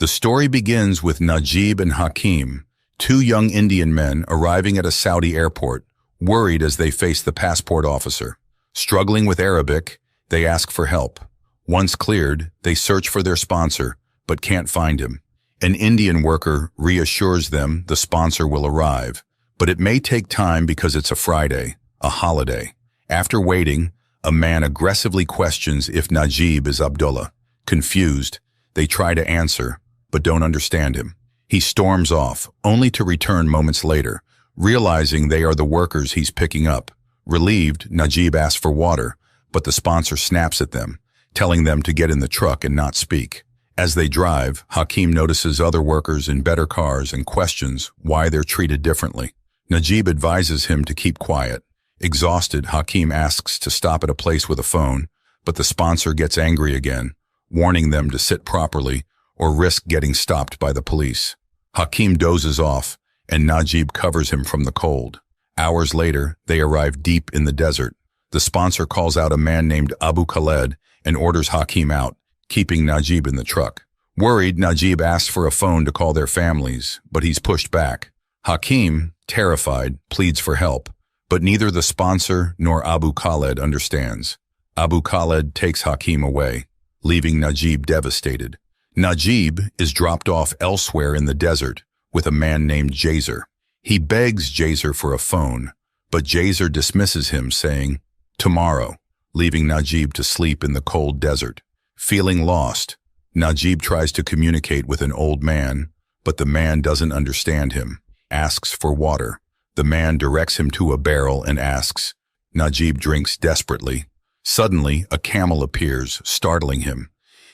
The story begins with Najib and Hakim, two young Indian men arriving at a Saudi airport, worried as they face the passport officer. Struggling with Arabic, they ask for help. Once cleared, they search for their sponsor, but can't find him. An Indian worker reassures them the sponsor will arrive, but it may take time because it's a Friday, a holiday. After waiting, a man aggressively questions if Najib is Abdullah. Confused, they try to answer, but don't understand him. He storms off, only to return moments later, realizing they are the workers he's picking up. Relieved, Najib asks for water, but the sponsor snaps at them, telling them to get in the truck and not speak. As they drive, Hakim notices other workers in better cars and questions why they're treated differently. Najib advises him to keep quiet. Exhausted, Hakim asks to stop at a place with a phone, but the sponsor gets angry again, warning them to sit properly or risk getting stopped by the police. Hakim dozes off, and Najib covers him from the cold. Hours later, they arrive deep in the desert. The sponsor calls out a man named Abu Khaled and orders Hakim out, keeping Najib in the truck. Worried, Najib asks for a phone to call their families, but he's pushed back. Hakim, terrified, pleads for help, but neither the sponsor nor Abu Khaled understands. Abu Khaled takes Hakim away, leaving Najib devastated. Najib is dropped off elsewhere in the desert with a man named Jazer. He begs Jazer for a phone, but Jazer dismisses him, saying, "Tomorrow," leaving Najib to sleep in the cold desert. Feeling lost, Najib tries to communicate with an old man, but the man doesn't understand him, asks for water. The man directs him to a barrel and asks. Najib drinks desperately. Suddenly, a camel appears, startling him.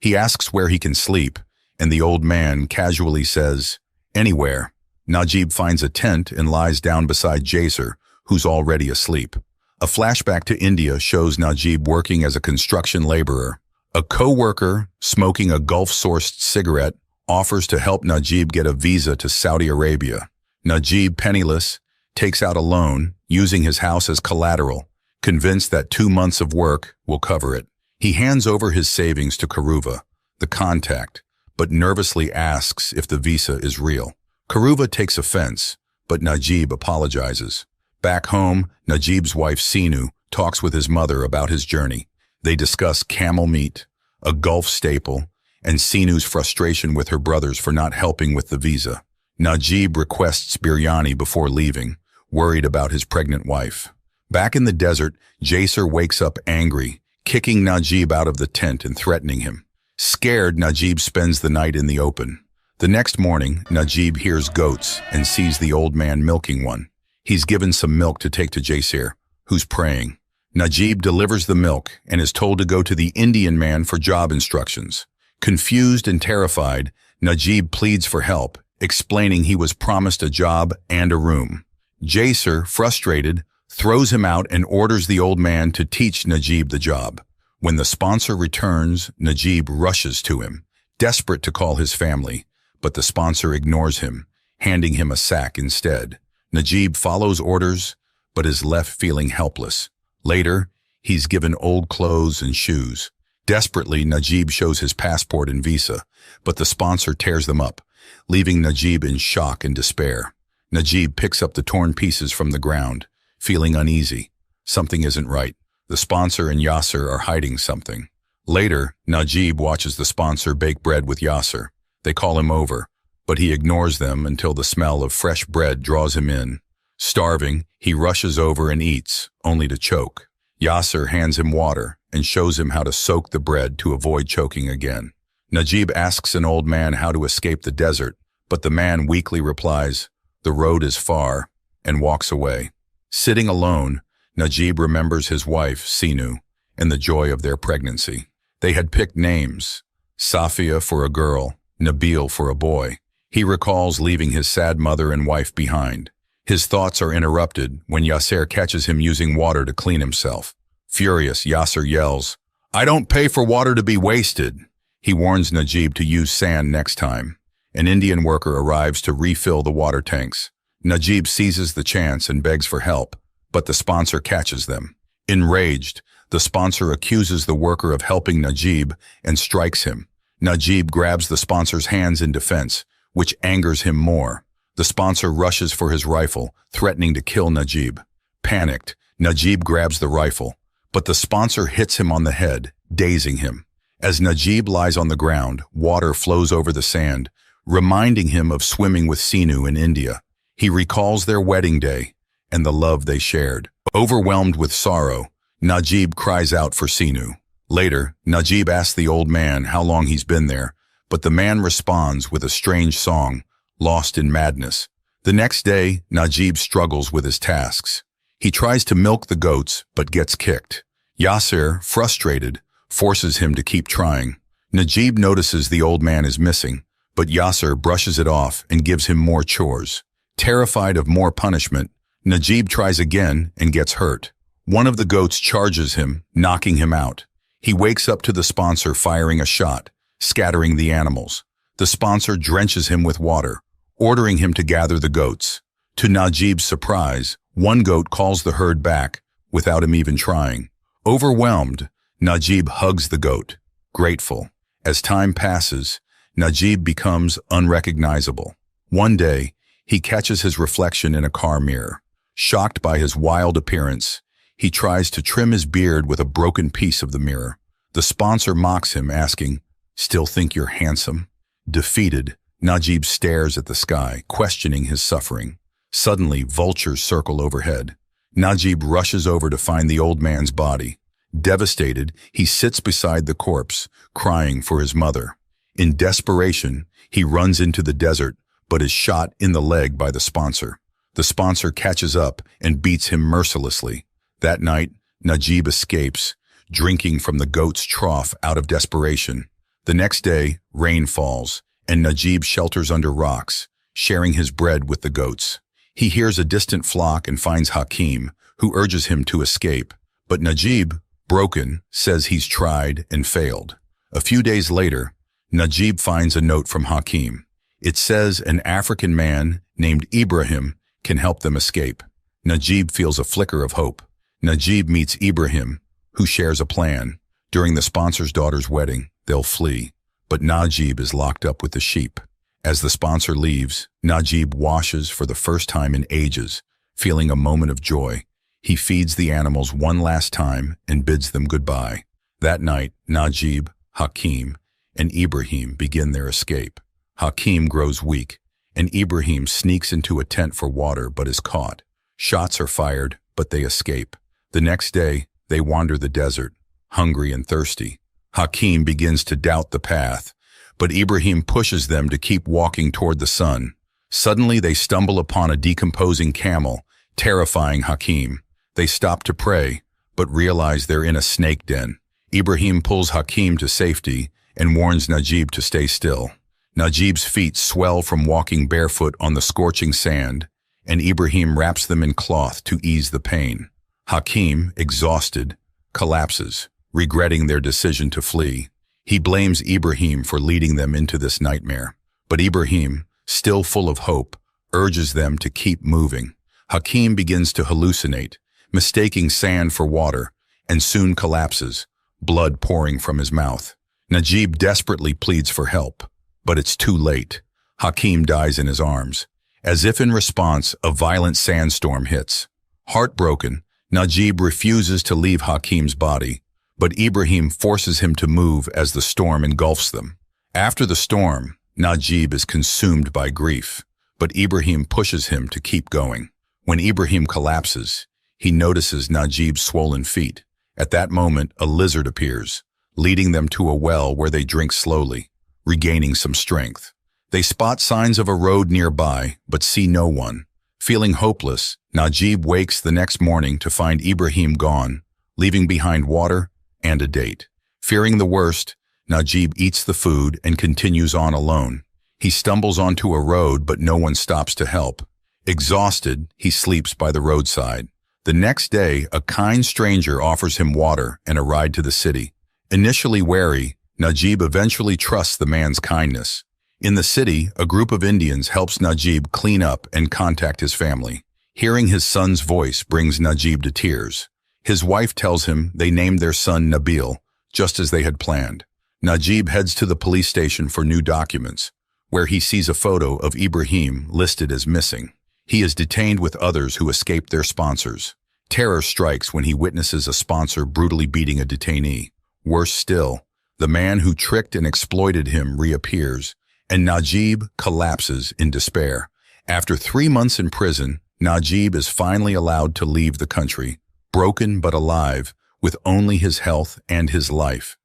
He asks where he can sleep, and the old man casually says, "Anywhere." Najib finds a tent and lies down beside Jazer, who's already asleep. A flashback to India shows Najib working as a construction laborer. A co-worker, smoking a Gulf-sourced cigarette, offers to help Najib get a visa to Saudi Arabia. Najib, penniless, takes out a loan, using his house as collateral, convinced that 2 months of work will cover it. He hands over his savings to Karuva, the contact, but nervously asks if the visa is real. Karuva takes offense, but Najib apologizes. Back home, Najib's wife Sinu talks with his mother about his journey. They discuss camel meat, a Gulf staple, and Sinu's frustration with her brothers for not helping with the visa. Najib requests biryani before leaving, worried about his pregnant wife. Back in the desert, Jazer wakes up angry, kicking Najib out of the tent and threatening him. Scared, Najib spends the night in the open. The next morning, Najib hears goats and sees the old man milking one. He's given some milk to take to Jazer, who's praying. Najib delivers the milk and is told to go to the Indian man for job instructions. Confused and terrified, Najib pleads for help, explaining he was promised a job and a room. Jazer, frustrated, throws him out and orders the old man to teach Najib the job. When the sponsor returns, Najib rushes to him, desperate to call his family, but the sponsor ignores him, handing him a sack instead. Najib follows orders, but is left feeling helpless. Later, he's given old clothes and shoes. Desperately, Najib shows his passport and visa, but the sponsor tears them up, leaving Najib in shock and despair. Najib picks up the torn pieces from the ground, feeling uneasy. Something isn't right. The sponsor and Yasser are hiding something. Later, Najib watches the sponsor bake bread with Yasser. They call him over, but he ignores them until the smell of fresh bread draws him in. Starving, he rushes over and eats, only to choke. Yasser hands him water and shows him how to soak the bread to avoid choking again. Najib asks an old man how to escape the desert, but the man weakly replies, "The road is far," and walks away. Sitting alone, Najib remembers his wife, Sinu, and the joy of their pregnancy. They had picked names, Safia for a girl, Nabil for a boy. He recalls leaving his sad mother and wife behind. His thoughts are interrupted when Yasser catches him using water to clean himself. Furious, Yasser yells, "I don't pay for water to be wasted." He warns Najib to use sand next time. An Indian worker arrives to refill the water tanks. Najib seizes the chance and begs for help, but the sponsor catches them. Enraged, the sponsor accuses the worker of helping Najib and strikes him. Najib grabs the sponsor's hands in defense, which angers him more. The sponsor rushes for his rifle, threatening to kill Najib. Panicked, Najib grabs the rifle, but the sponsor hits him on the head, dazing him. As Najib lies on the ground, water flows over the sand, reminding him of swimming with Sinu in India. He recalls their wedding day and the love they shared. Overwhelmed with sorrow, Najib cries out for Sinu. Later, Najib asks the old man how long he's been there, but the man responds with a strange song, lost in madness. The next day, Najib struggles with his tasks. He tries to milk the goats, but gets kicked. Yasser, frustrated, forces him to keep trying. Najib notices the old man is missing, but Yasser brushes it off and gives him more chores. Terrified of more punishment, Najib tries again and gets hurt. One of the goats charges him, knocking him out. He wakes up to the sponsor firing a shot, scattering the animals. The sponsor drenches him with water, ordering him to gather the goats. To Najib's surprise, one goat calls the herd back, without him even trying. Overwhelmed, Najib hugs the goat, grateful. As time passes, Najib becomes unrecognizable. One day, he catches his reflection in a car mirror. Shocked by his wild appearance, he tries to trim his beard with a broken piece of the mirror. The sponsor mocks him, asking, "Still think you're handsome?" Defeated, Najib stares at the sky, questioning his suffering. Suddenly, vultures circle overhead. Najib rushes over to find the old man's body. Devastated, he sits beside the corpse, crying for his mother. In desperation, he runs into the desert, but is shot in the leg by the sponsor. The sponsor catches up and beats him mercilessly. That night, Najib escapes, drinking from the goat's trough out of desperation. The next day, rain falls, and Najib shelters under rocks, sharing his bread with the goats. He hears a distant flock and finds Hakim, who urges him to escape. But Najib, broken, says he's tried and failed. A few days later, Najib finds a note from Hakim. It says an African man named Ibrahim can help them escape. Najib feels a flicker of hope. Najib meets Ibrahim, who shares a plan. During the sponsor's daughter's wedding, they'll flee, but Najib is locked up with the sheep. As the sponsor leaves, Najib washes for the first time in ages, feeling a moment of joy. He feeds the animals one last time and bids them goodbye. That night, Najib, Hakim, and Ibrahim begin their escape. Hakim grows weak, and Ibrahim sneaks into a tent for water but is caught. Shots are fired, but they escape. The next day, they wander the desert, hungry and thirsty. Hakim begins to doubt the path, but Ibrahim pushes them to keep walking toward the sun. Suddenly, they stumble upon a decomposing camel, terrifying Hakim. They stop to pray, but realize they're in a snake den. Ibrahim pulls Hakim to safety and warns Najib to stay still. Najib's feet swell from walking barefoot on the scorching sand, and Ibrahim wraps them in cloth to ease the pain. Hakim, exhausted, collapses, regretting their decision to flee. He blames Ibrahim for leading them into this nightmare. But Ibrahim, still full of hope, urges them to keep moving. Hakim begins to hallucinate, mistaking sand for water, and soon collapses, blood pouring from his mouth. Najib desperately pleads for help, but it's too late. Hakim dies in his arms. As if in response, a violent sandstorm hits. Heartbroken, Najib refuses to leave Hakim's body, but Ibrahim forces him to move as the storm engulfs them. After the storm, Najib is consumed by grief, but Ibrahim pushes him to keep going. When Ibrahim collapses, he notices Najib's swollen feet. At that moment, a lizard appears, leading them to a well where they drink slowly, regaining some strength. They spot signs of a road nearby, but see no one. Feeling hopeless, Najib wakes the next morning to find Ibrahim gone, leaving behind water and a date. Fearing the worst, Najib eats the food and continues on alone. He stumbles onto a road, but no one stops to help. Exhausted, he sleeps by the roadside. The next day, a kind stranger offers him water and a ride to the city. Initially wary, Najib eventually trusts the man's kindness. In the city, a group of Indians helps Najib clean up and contact his family. Hearing his son's voice brings Najib to tears. His wife tells him they named their son Nabil, just as they had planned. Najib heads to the police station for new documents, where he sees a photo of Ibrahim listed as missing. He is detained with others who escaped their sponsors. Terror strikes when he witnesses a sponsor brutally beating a detainee. Worse still, the man who tricked and exploited him reappears, and Najib collapses in despair. After 3 months in prison, Najib is finally allowed to leave the country, broken but alive, with only his health and his life.